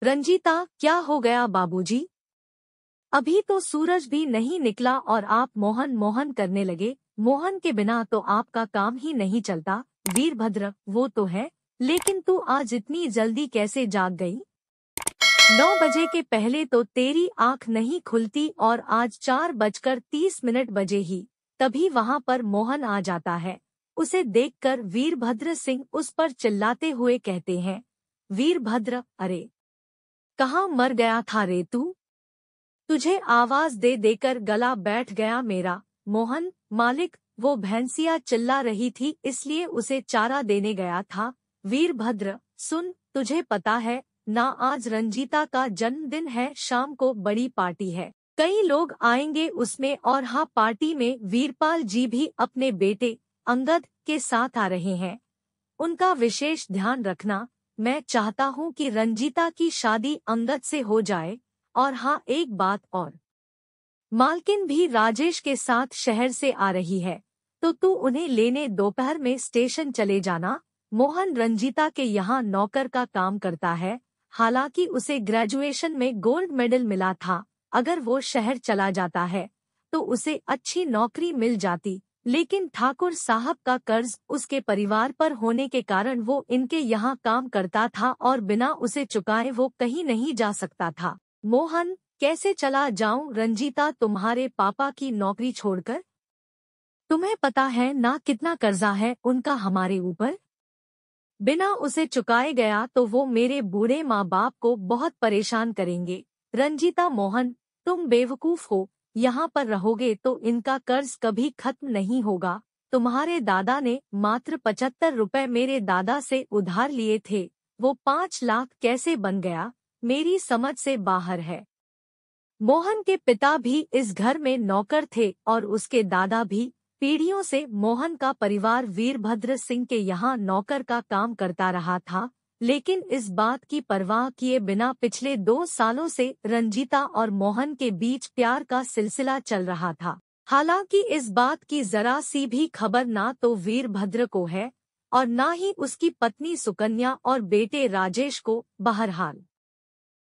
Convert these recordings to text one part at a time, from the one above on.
रंजीता, क्या हो गया बाबूजी? अभी तो सूरज भी नहीं निकला और आप मोहन मोहन करने लगे। मोहन के बिना तो आपका काम ही नहीं चलता। वीरभद्र, वो तो है, लेकिन तू आज इतनी जल्दी कैसे जाग गई? 9 बजे के पहले तो तेरी आंख नहीं खुलती और आज 4:30 बजे ही। तभी वहां पर मोहन आ जाता है। उसे देखकर वीरभद्र सिंह उस पर चिल्लाते हुए कहते हैं, वीरभद्र, अरे कहाँ मर गया था रे तू? तुझे आवाज दे देकर गला बैठ गया मेरा। मोहन, मालिक, वो भैंसिया चिल्ला रही थी इसलिए उसे चारा देने गया था। वीरभद्र, सुन, तुझे पता है ना, आज रंजीता का जन्मदिन है, शाम को बड़ी पार्टी है, कई लोग आएंगे उसमें, और हाँ, पार्टी में वीरपाल जी भी अपने बेटे अंगद के साथ आ रहे हैं। उनका विशेष ध्यान रखना। मैं चाहता हूँ कि रंजीता की शादी अंगद से हो जाए। और हाँ, एक बात और, मालकिन भी राजेश के साथ शहर से आ रही है, तो तू उन्हें लेने दोपहर में स्टेशन चले जाना। मोहन रंजीता के यहाँ नौकर का काम करता है। हालांकि उसे ग्रेजुएशन में गोल्ड मेडल मिला था। अगर वो शहर चला जाता है तो उसे अच्छी नौकरी मिल जाती, लेकिन ठाकुर साहब का कर्ज उसके परिवार पर होने के कारण वो इनके यहाँ काम करता था और बिना उसे चुकाए वो कहीं नहीं जा सकता था। मोहन, कैसे चला जाऊं रंजीता तुम्हारे पापा की नौकरी छोड़कर? तुम्हें पता है ना कितना कर्जा है उनका हमारे ऊपर? बिना उसे चुकाए गया तो वो मेरे बूढ़े माँ बाप को बहुत परेशान करेंगे। रंजीता, मोहन, तुम बेवकूफ हो। यहाँ पर रहोगे तो इनका कर्ज कभी खत्म नहीं होगा। तुम्हारे दादा ने मात्र 75 रुपए मेरे दादा से उधार लिए थे, वो 5 लाख कैसे बन गया, मेरी समझ से बाहर है। मोहन के पिता भी इस घर में नौकर थे और उसके दादा भी। पीढ़ियों से मोहन का परिवार वीरभद्र सिंह के यहाँ नौकर का काम करता रहा था, लेकिन इस बात की परवाह किए बिना पिछले 2 सालों से रंजीता और मोहन के बीच प्यार का सिलसिला चल रहा था। हालांकि इस बात की जरा सी भी खबर ना तो वीरभद्र को है और ना ही उसकी पत्नी सुकन्या और बेटे राजेश को। बहरहाल,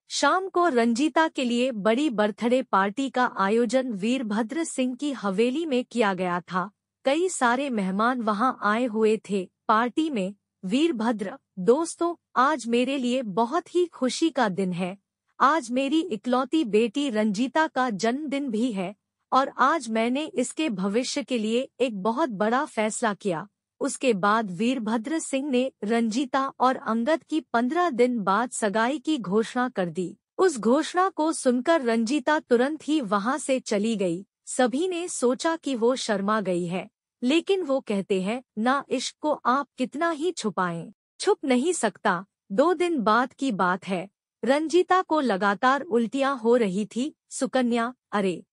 शाम को रंजीता के लिए बड़ी बर्थडे पार्टी का आयोजन वीरभद्र सिंह की हवेली में किया गया था। कई सारे मेहमान वहां आए हुए थे। पार्टी में, वीरभद्र, दोस्तों, आज मेरे लिए बहुत ही खुशी का दिन है। आज मेरी इकलौती बेटी रंजीता का जन्मदिन भी है और आज मैंने इसके भविष्य के लिए एक बहुत बड़ा फैसला किया। उसके बाद वीरभद्र सिंह ने रंजीता और अंगद की 15 दिन बाद सगाई की घोषणा कर दी। उस घोषणा को सुनकर रंजीता तुरंत ही वहां से चली गई। सभी ने सोचा कि वो शर्मा गई है, लेकिन वो कहते हैं ना, इश्क को आप कितना ही छुपाएं, छुप नहीं सकता। 2 दिन बाद की बात है। रंजीता को लगातार उल्टियां हो रही थी। सुकन्या, अरे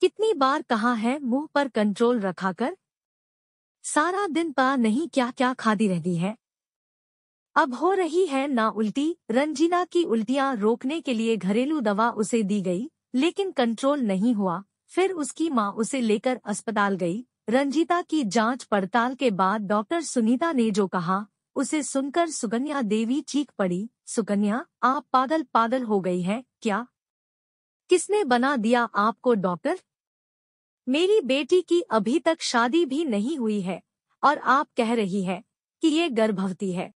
कितनी बार कहा है मुंह पर कंट्रोल रखा कर, सारा दिन पा नहीं क्या क्या खाती रहती है। अब हो रही है ना उल्टी। रंजीना की उल्टियां रोकने के लिए घरेलू दवा उसे दी गई, लेकिन कंट्रोल नहीं हुआ। फिर उसकी माँ उसे लेकर अस्पताल गई। रंजीता की जांच पड़ताल के बाद डॉक्टर सुनीता ने जो कहा, उसे सुनकर सुकन्या देवी चीख पड़ी। सुकन्या, आप पागल पागल हो गई हैं क्या? किसने बना दिया आपको डॉक्टर? मेरी बेटी की अभी तक शादी भी नहीं हुई है और आप कह रही है कि ये गर्भवती है।